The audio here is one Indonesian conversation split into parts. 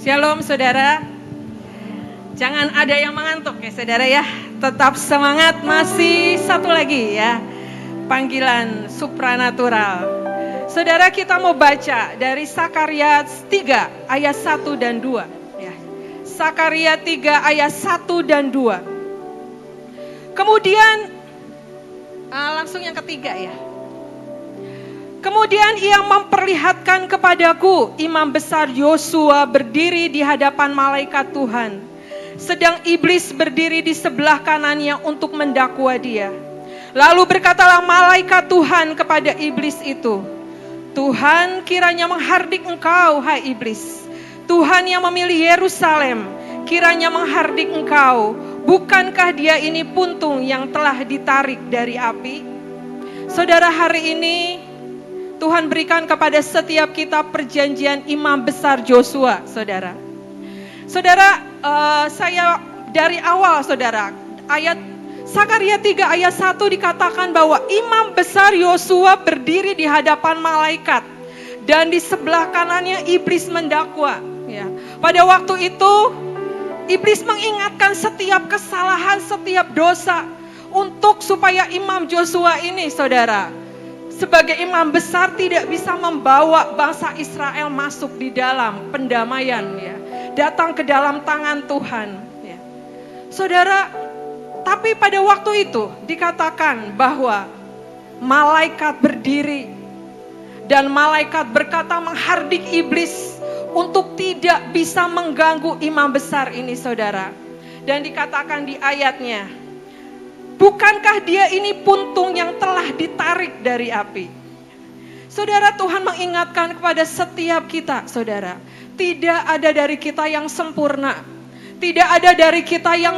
Shalom saudara. Jangan ada yang mengantuk ya saudara ya. Tetap semangat, masih satu lagi ya. Panggilan supranatural. Saudara, kita mau baca dari Sakaria 3 ayat 1 dan 2 ya. Sakaria 3 ayat 1 dan 2. Kemudian langsung yang ketiga ya. Kemudian ia memperlihatkan kepadaku imam besar Yosua berdiri di hadapan malaikat Tuhan. Sedang iblis berdiri di sebelah kanannya untuk mendakwa dia. Lalu berkatalah malaikat Tuhan kepada iblis itu, Tuhan kiranya menghardik engkau, hai iblis. Tuhan yang memilih Yerusalem, kiranya menghardik engkau. Bukankah dia ini puntung yang telah ditarik dari api? Saudara, hari ini Tuhan berikan kepada setiap kita perjanjian imam besar Yosua, saudara. Saudara, saya dari awal, saudara, ayat Sakaria 3 ayat 1 dikatakan bahwa imam besar Yosua berdiri di hadapan malaikat dan di sebelah kanannya iblis mendakwa. Ya. Pada waktu itu, iblis mengingatkan setiap kesalahan, setiap dosa untuk supaya imam Yosua ini, saudara, sebagai imam besar tidak bisa membawa bangsa Israel masuk di dalam pendamaian ya, datang ke dalam tangan Tuhan ya. Saudara, tapi pada waktu itu dikatakan bahwa malaikat berdiri dan malaikat berkata menghardik iblis untuk tidak bisa mengganggu imam besar ini, saudara. Dan dikatakan di ayatnya, bukankah dia ini puntung yang telah ditarik dari api? Saudara, Tuhan mengingatkan kepada setiap kita, saudara. Tidak ada dari kita yang sempurna. Tidak ada dari kita yang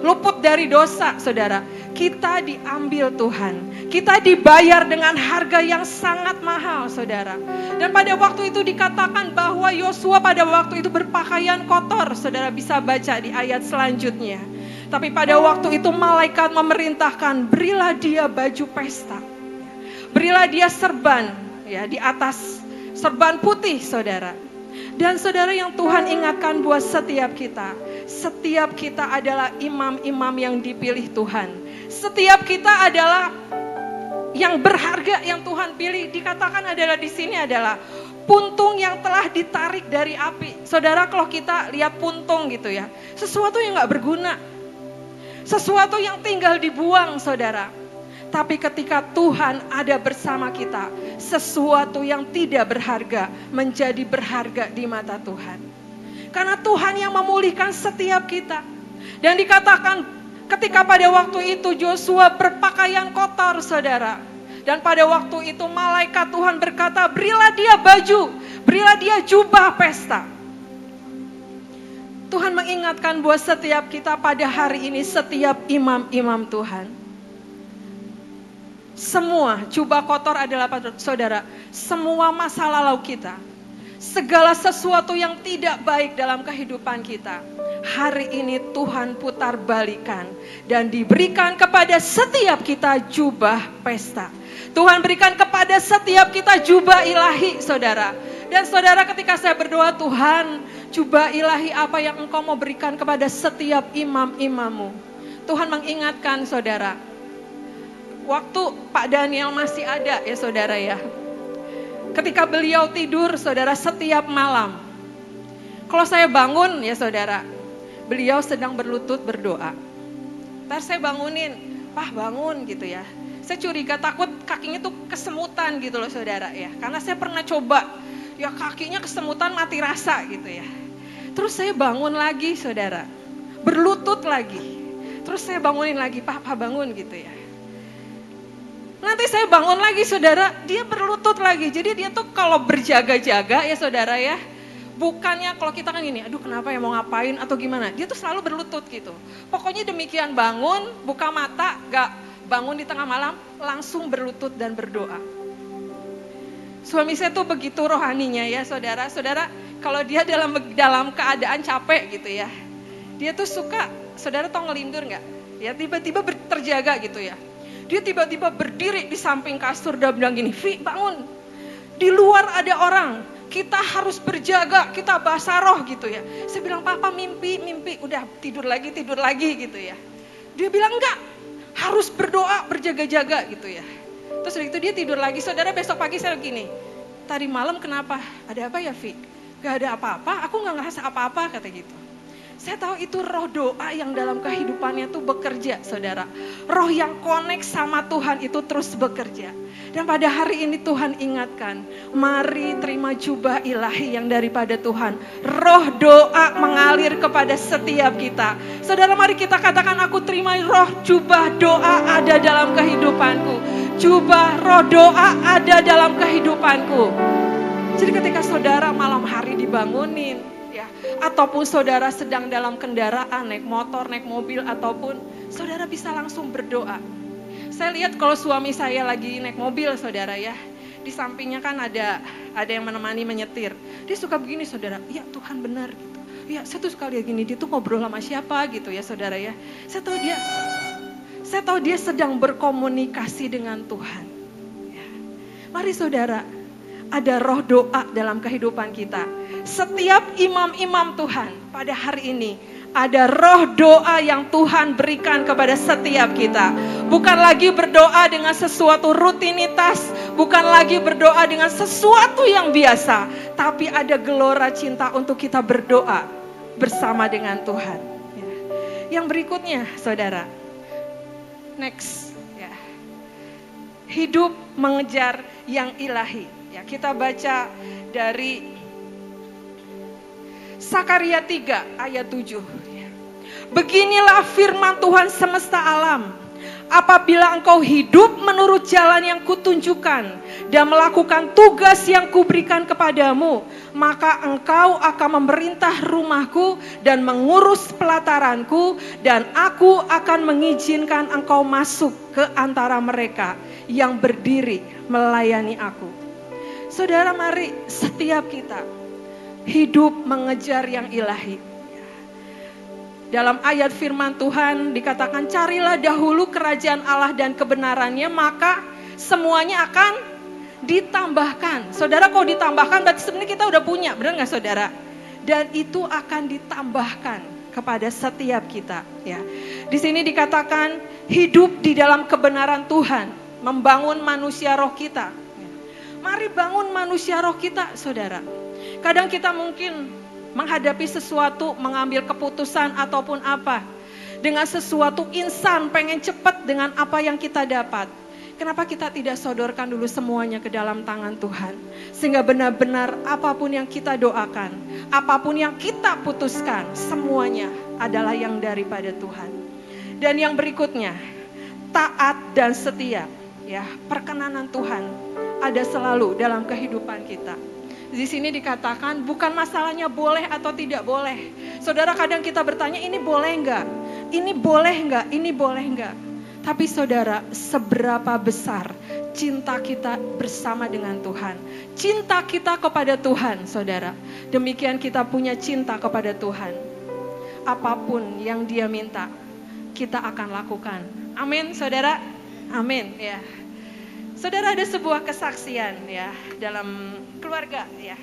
luput dari dosa, saudara. Kita diambil Tuhan. Kita dibayar dengan harga yang sangat mahal, saudara. Dan pada waktu itu dikatakan bahwa Yosua pada waktu itu berpakaian kotor. Saudara bisa baca di ayat selanjutnya. Tapi pada waktu itu malaikat memerintahkan, berilah dia baju pesta. Berilah dia serban ya, di atas serban putih, saudara. Dan saudara, yang Tuhan ingatkan buat setiap kita adalah imam-imam yang dipilih Tuhan. Setiap kita adalah yang berharga yang Tuhan pilih. Dikatakan adalah di sini adalah puntung yang telah ditarik dari api. Saudara, kalau kita lihat puntung gitu ya, sesuatu yang gak berguna, sesuatu yang tinggal dibuang, saudara. Tapi ketika Tuhan ada bersama kita, sesuatu yang tidak berharga menjadi berharga di mata Tuhan. Karena Tuhan yang memulihkan setiap kita. Dan dikatakan ketika pada waktu itu Yosua berpakaian kotor, saudara. Dan pada waktu itu malaikat Tuhan berkata, berilah dia baju, berilah dia jubah pesta. Tuhan mengingatkan buat setiap kita pada hari ini, setiap imam-imam Tuhan. Semua jubah kotor adalah, saudara, semua masa lalu kita. Segala sesuatu yang tidak baik dalam kehidupan kita, hari ini Tuhan putar balikan. Dan diberikan kepada setiap kita jubah pesta. Tuhan berikan kepada setiap kita jubah ilahi, saudara. Dan saudara, ketika saya berdoa, Tuhan, jubah ilahi apa yang Engkau mau berikan kepada setiap imam-imammu. Tuhan mengingatkan, saudara, waktu Pak Daniel masih ada ya, saudara ya. Ketika beliau tidur, saudara, setiap malam, kalau saya bangun ya, saudara, beliau sedang berlutut berdoa. Ntar saya bangunin, Pak bangun gitu ya. Saya curiga, takut kakinya tuh kesemutan gitu loh, saudara ya. Karena saya pernah coba, ya kakinya kesemutan mati rasa gitu ya. Terus saya bangun lagi, saudara, berlutut lagi. Terus saya bangunin lagi, Pak bangun gitu ya. Nanti saya bangun lagi, saudara, dia berlutut lagi. Jadi dia tuh kalau berjaga-jaga ya, saudara ya, bukannya kalau kita kan gini, aduh kenapa ya mau ngapain atau gimana. Dia tuh selalu berlutut gitu. Pokoknya demikian, bangun, buka mata, gak bangun di tengah malam, langsung berlutut dan berdoa. Suami saya tuh begitu rohaninya ya, saudara. Saudara, kalau dia dalam keadaan capek gitu ya, dia tuh suka, saudara tau ngelindur gak? Ya tiba-tiba terjaga gitu ya. Dia tiba-tiba berdiri di samping kasur dan bilang gini, Vi bangun. Di luar ada orang, kita harus berjaga, kita basaroh gitu ya. Saya bilang, papa mimpi, udah tidur lagi gitu ya. Dia bilang enggak, harus berdoa, berjaga-jaga gitu ya. Terus dari itu dia tidur lagi. Saudara, besok pagi saya gini, tadi malam kenapa? Ada apa ya, Vi? Gak ada apa-apa, aku gak ngerasa apa-apa, kata gitu. Saya tahu itu roh doa yang dalam kehidupannya tuh bekerja, saudara. Roh yang connect sama Tuhan itu terus bekerja. Dan pada hari ini Tuhan ingatkan, mari terima jubah ilahi yang daripada Tuhan. Roh doa mengalir kepada setiap kita. Saudara, mari kita katakan, aku terima roh jubah doa ada dalam kehidupanku. Jubah roh doa ada dalam kehidupanku. Jadi ketika saudara malam hari dibangunin, ya, ataupun saudara sedang dalam kendaraan, naik motor, naik mobil, ataupun saudara bisa langsung berdoa. Saya lihat kalau suami saya lagi naik mobil, saudara ya, di sampingnya kan ada yang menemani menyetir. Dia suka begini, saudara, ya Tuhan benar gitu. Ya saya tuh suka lihat gini, dia tuh ngobrol sama siapa gitu ya, saudara ya. Saya tahu dia sedang berkomunikasi dengan Tuhan. Ya. Mari saudara, ada roh doa dalam kehidupan kita. Setiap imam-imam Tuhan pada hari ini, ada roh doa yang Tuhan berikan kepada setiap kita. Bukan lagi berdoa dengan sesuatu rutinitas, bukan lagi berdoa dengan sesuatu yang biasa, tapi ada gelora cinta untuk kita berdoa bersama dengan Tuhan. Ya. Yang berikutnya, saudara, next, ya. Hidup mengejar yang ilahi. Ya, kita baca dari Sakaria 3 ayat 7. Beginilah firman Tuhan semesta alam. Apabila engkau hidup menurut jalan yang kutunjukkan dan melakukan tugas yang kuberikan kepadamu, maka engkau akan memerintah rumahku dan mengurus pelataranku, dan aku akan mengizinkan engkau masuk ke antara mereka yang berdiri melayani aku. Saudara, mari setiap kita hidup mengejar yang ilahi. Dalam ayat firman Tuhan dikatakan, carilah dahulu kerajaan Allah dan kebenarannya, maka semuanya akan ditambahkan. Saudara, kalau ditambahkan berarti sebenarnya kita udah punya, benar gak saudara? Dan itu akan ditambahkan kepada setiap kita. Ya. Di sini dikatakan hidup di dalam kebenaran Tuhan, membangun manusia roh kita. Mari bangun manusia roh kita, saudara. Kadang kita mungkin menghadapi sesuatu, mengambil keputusan ataupun apa, dengan sesuatu insan, pengen cepat dengan apa yang kita dapat. Kenapa kita tidak sodorkan dulu semuanya ke dalam tangan Tuhan? Sehingga benar-benar apapun yang kita doakan, apapun yang kita putuskan, semuanya adalah yang daripada Tuhan. Dan yang berikutnya, taat dan setia. Ya, perkenanan Tuhan ada selalu dalam kehidupan kita. Di sini dikatakan bukan masalahnya boleh atau tidak boleh. Saudara, kadang kita bertanya, ini boleh enggak? Ini boleh enggak? Ini boleh enggak? Tapi saudara, seberapa besar cinta kita bersama dengan Tuhan. Cinta kita kepada Tuhan, saudara. Demikian kita punya cinta kepada Tuhan. Apapun yang Dia minta, kita akan lakukan. Amin, saudara. Amin, ya. Saudara, ada sebuah kesaksian ya dalam keluarga ya.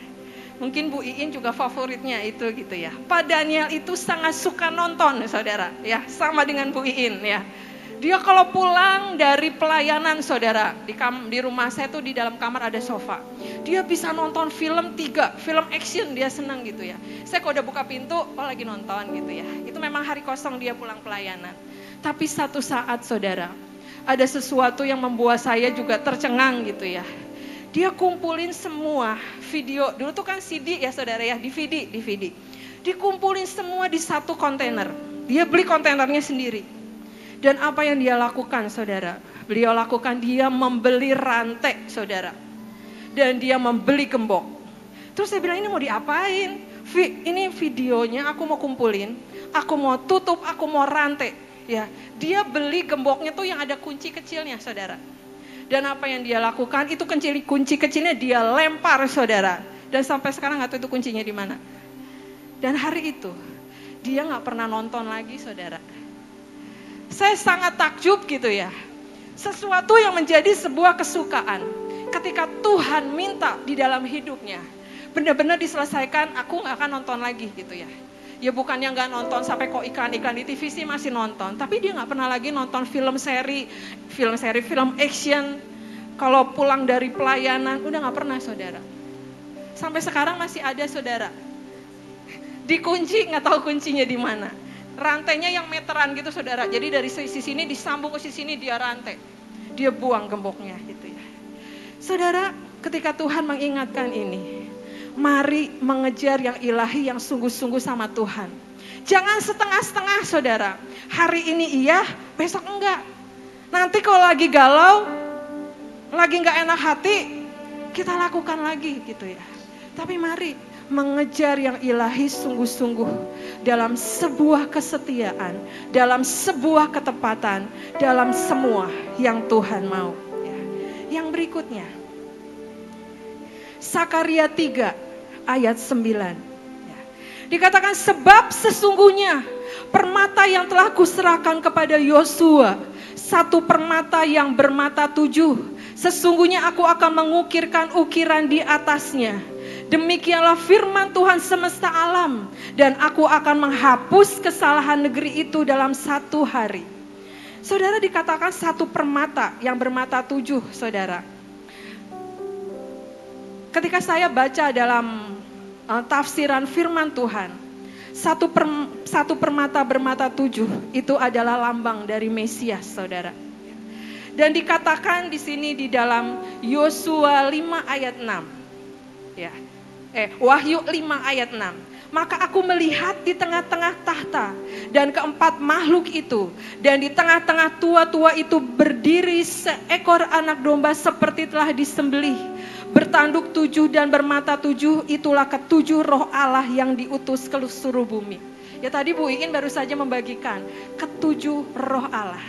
Mungkin Bu Iin juga favoritnya itu gitu ya. Pak Daniel itu sangat suka nonton saudara ya, sama dengan Bu Iin ya. Dia kalau pulang dari pelayanan saudara, di rumah saya tuh di dalam kamar ada sofa. Dia bisa nonton film 3, film action, dia senang gitu ya. Saya kalau udah buka pintu, oh lagi nonton gitu ya. Itu memang hari kosong dia pulang pelayanan. Tapi satu saat saudara, ada sesuatu yang membuat saya juga tercengang gitu ya. Dia kumpulin semua video, dulu tuh kan CD ya saudara ya, DVD. Dikumpulin semua di satu kontainer. Dia beli kontainernya sendiri. Dan apa yang dia lakukan saudara? Beliau lakukan, dia membeli rantai saudara. Dan dia membeli gembok. Terus saya bilang, ini mau diapain? Ini videonya aku mau kumpulin, aku mau tutup, aku mau rantai. Ya, dia beli gemboknya tuh yang ada kunci kecilnya, saudara. Dan apa yang dia lakukan, itu kunci kecilnya dia lempar, saudara. Dan sampai sekarang nggak tahu itu kuncinya di mana. Dan hari itu, dia nggak pernah nonton lagi, saudara. Saya sangat takjub gitu ya. Sesuatu yang menjadi sebuah kesukaan. Ketika Tuhan minta di dalam hidupnya, benar-benar diselesaikan, aku nggak akan nonton lagi gitu ya. Ya bukannya nggak nonton sampai kok iklan-iklan di TV sih masih nonton, tapi dia nggak pernah lagi nonton film action. Kalau pulang dari pelayanan udah nggak pernah, saudara. Sampai sekarang masih ada, saudara. Dikunci, nggak tahu kuncinya di mana. Rantainya yang meteran gitu, saudara. Jadi dari sisi sini disambung ke sisi sini, dia rantai. Dia buang gemboknya gitu ya. Saudara, ketika Tuhan mengingatkan ini, mari mengejar yang ilahi, yang sungguh-sungguh sama Tuhan. Jangan setengah-setengah, saudara. Hari ini iya, besok enggak. Nanti kalau lagi galau, lagi nggak enak hati, kita lakukan lagi gitu ya. Tapi mari mengejar yang ilahi sungguh-sungguh dalam sebuah kesetiaan, dalam sebuah ketepatan, dalam semua yang Tuhan mau. Ya. Yang berikutnya, Sakaria 3 ayat 9. Ya. Dikatakan, sebab sesungguhnya permata yang telah kuserahkan kepada Yosua, satu permata yang bermata 7, sesungguhnya aku akan mengukirkan ukiran di atasnya. Demikianlah firman Tuhan semesta alam, dan aku akan menghapus kesalahan negeri itu dalam 1 hari. Saudara, dikatakan satu permata yang bermata 7, saudara. Ketika saya baca dalam tafsiran firman Tuhan, satu permata bermata 7 itu adalah lambang dari Mesias, saudara. Dan dikatakan di sini di dalam Yosua 5 ayat 6. Ya. Wahyu 5 ayat 6. Maka aku melihat di tengah-tengah tahta dan keempat makhluk itu, dan di tengah-tengah tua-tua itu berdiri seekor anak domba seperti telah disembelih, bertanduk 7 dan bermata 7. Itulah ke-7 roh Allah yang diutus ke seluruh bumi. Ya, tadi Bu Iin baru saja membagikan ke-7 roh Allah.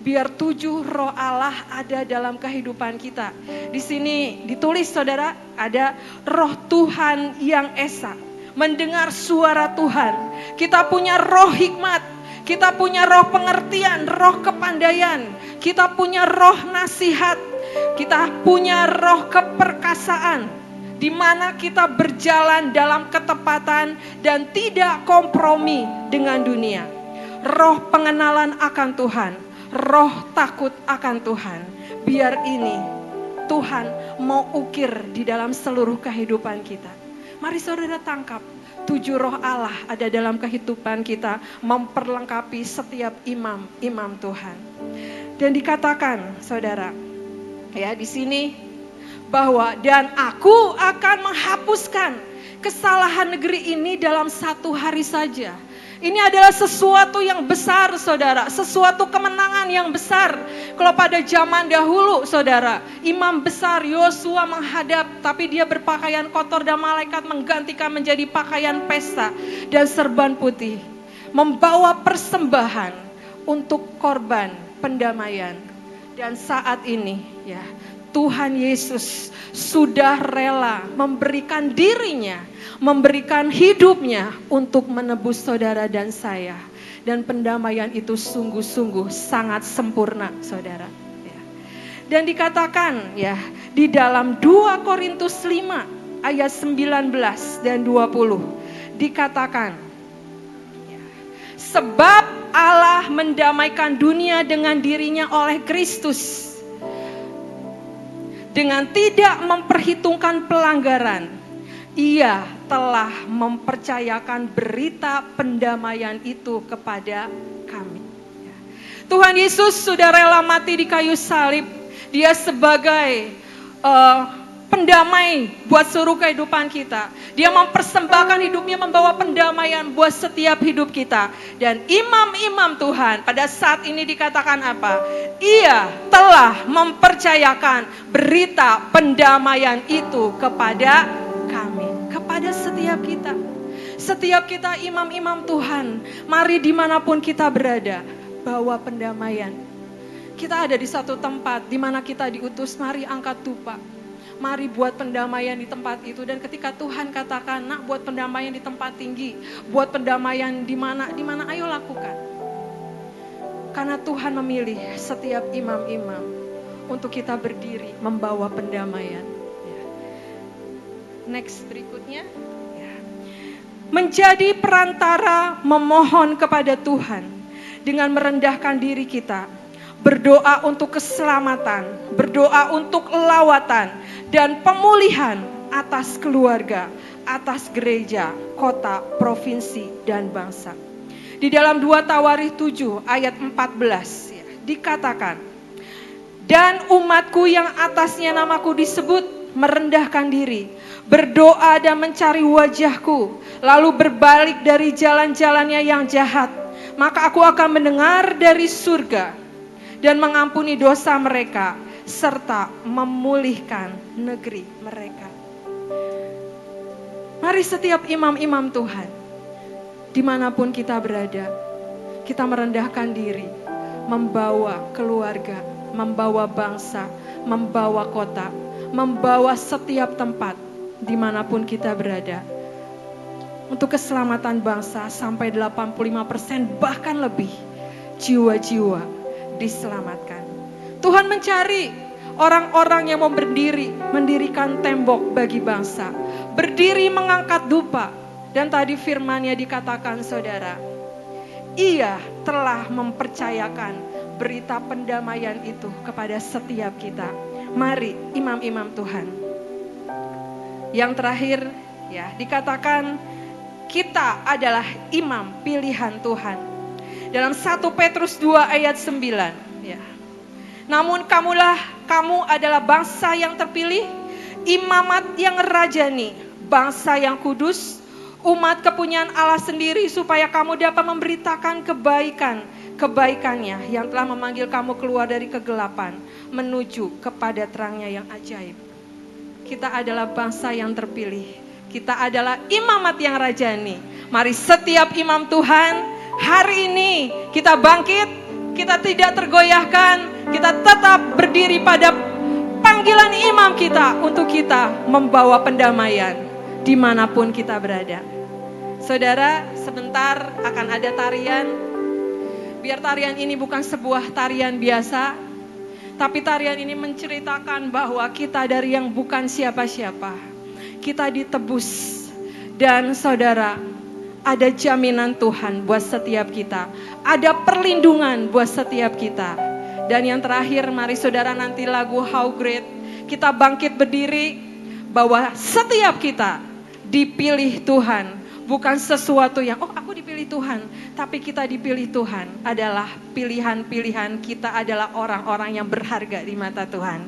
Biar 7 roh Allah ada dalam kehidupan kita. Di sini ditulis, saudara, ada roh Tuhan yang esa. Mendengar suara Tuhan. Kita punya roh hikmat. Kita punya roh pengertian, roh kepandaian. Kita punya roh nasihat. Kita punya roh keperkasaan. Di mana kita berjalan dalam ketepatan dan tidak kompromi dengan dunia. Roh pengenalan akan Tuhan. Roh takut akan Tuhan. Biar ini Tuhan mau ukir di dalam seluruh kehidupan kita. Mari saudara tangkap 7 roh Allah ada dalam kehidupan kita, memperlengkapi setiap imam Tuhan. Dan dikatakan, saudara, ya di sini bahwa dan aku akan menghapuskan kesalahan negeri ini dalam 1 hari saja. Ini adalah sesuatu yang besar, saudara. Sesuatu kemenangan yang besar. Kalau pada zaman dahulu, saudara, imam besar Yosua menghadap, tapi dia berpakaian kotor dan malaikat menggantikan menjadi pakaian pesta dan serban putih. Membawa persembahan untuk korban pendamaian. Dan saat ini, ya, Tuhan Yesus sudah rela memberikan dirinya, memberikan hidupnya untuk menebus saudara dan saya. Dan pendamaian itu sungguh-sungguh sangat sempurna, saudara. Dan dikatakan ya di dalam 2 Korintus 5 ayat 19 dan 20. Dikatakan, sebab Allah mendamaikan dunia dengan dirinya oleh Kristus, dengan tidak memperhitungkan pelanggaran. Ia telah mempercayakan berita pendamaian itu kepada kami. Tuhan Yesus sudah rela mati di kayu salib. Dia sebagai pendamai buat seluruh kehidupan kita. Dia mempersembahkan hidupnya membawa pendamaian buat setiap hidup kita. Dan imam-imam Tuhan pada saat ini dikatakan apa? Ia telah mempercayakan berita pendamaian itu kepada kami. Kepada setiap kita. Setiap kita imam-imam Tuhan. Mari dimanapun kita berada, bawa pendamaian. Kita ada di satu tempat di mana kita diutus, mari angkat tupak. Mari buat pendamaian di tempat itu. Dan ketika Tuhan katakan, nak buat pendamaian di tempat tinggi, buat pendamaian di mana, ayo lakukan. Karena Tuhan memilih setiap imam-imam untuk kita berdiri membawa pendamaian. Next berikutnya. Ya. Menjadi perantara memohon kepada Tuhan dengan merendahkan diri kita. Berdoa untuk keselamatan, berdoa untuk lawatan dan pemulihan atas keluarga, atas gereja, kota, provinsi, dan bangsa. Di dalam 2 Tawarikh 7 ayat 14 ya, dikatakan, dan umatku yang atasnya namaku disebut merendahkan diri, berdoa dan mencari wajahku, lalu berbalik dari jalan-jalannya yang jahat, maka aku akan mendengar dari surga dan mengampuni dosa mereka, serta memulihkan negeri mereka. Mari setiap imam-imam Tuhan, dimanapun kita berada, kita merendahkan diri, membawa keluarga, membawa bangsa, membawa kota, membawa setiap tempat, dimanapun kita berada. Untuk keselamatan bangsa sampai 85% bahkan lebih jiwa-jiwa diselamatkan. Tuhan mencari orang-orang yang mau berdiri, mendirikan tembok bagi bangsa, berdiri mengangkat dupa. Dan tadi firman-Nya dikatakan saudara, Ia telah mempercayakan berita pendamaian itu kepada setiap kita. Mari imam-imam Tuhan. Yang terakhir ya, dikatakan kita adalah imam pilihan Tuhan. Dalam 1 Petrus 2 ayat 9 ya. Namun kamu adalah bangsa yang terpilih, imamat yang rajani, bangsa yang kudus, umat kepunyaan Allah sendiri, supaya kamu dapat memberitakan kebaikannya yang telah memanggil kamu keluar dari kegelapan menuju kepada terangnya yang ajaib. Kita adalah bangsa yang terpilih, kita adalah imamat yang rajani. Mari setiap imam Tuhan hari ini kita bangkit, kita tidak tergoyahkan, kita tetap berdiri pada panggilan imam kita untuk kita membawa pendamaian dimanapun kita berada. Saudara, sebentar akan ada tarian. Biar tarian ini bukan sebuah tarian biasa, tapi tarian ini menceritakan bahwa kita dari yang bukan siapa-siapa, kita ditebus. Dan saudara, ada jaminan Tuhan buat setiap kita, ada perlindungan buat setiap kita. Dan yang terakhir, mari saudara nanti lagu How Great, kita bangkit berdiri bahwa setiap kita dipilih Tuhan. Bukan sesuatu yang, aku dipilih Tuhan. Tapi kita dipilih Tuhan adalah pilihan-pilihan, kita adalah orang-orang yang berharga di mata Tuhan.